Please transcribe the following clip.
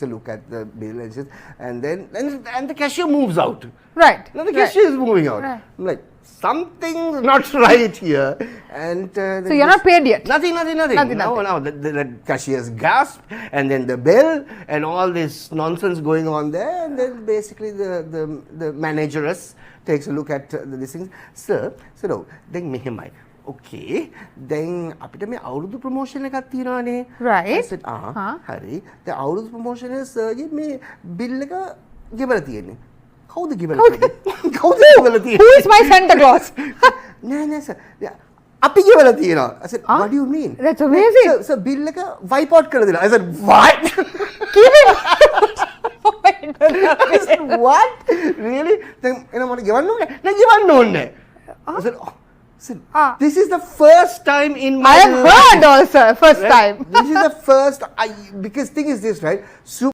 a look at the bill and then the cashier moves out. Right. Now the cashier is moving out. Right. I'm like, something's not right here. And So you're not paid yet? Nothing. Now the cashier's gasp, and then the bill, and all this nonsense going on there, and then basically the manageress takes a look at these things. Sir, no, then mehemai. Okay, then අපිට මේ අවුරුදු promotion එකක් තියෙනවානේ. Right. I said, හරි. දැන් අවුරුදු promotion එක සර්ගේ මේ බිල් එක ගෙවලා තියෙන්නේ. කවුද ගෙවලා තියෙන්නේ? කවුද ගෙවලා තියෙන්නේ? Who is my Santa Claus? නෑ sir. අපි ගෙවලා තියෙනවා. I said, what do you mean? That's amazing. So bill එක wipe out කරලා දෙනවා. I said, what? I said, what? Really? දැන් එන මට ගෙවන්න ඕනේ? නෑ ගෙවන්න ඕනේ. I said, this is the first time in my I have heard also, first time. This is the first, because thing is this, right?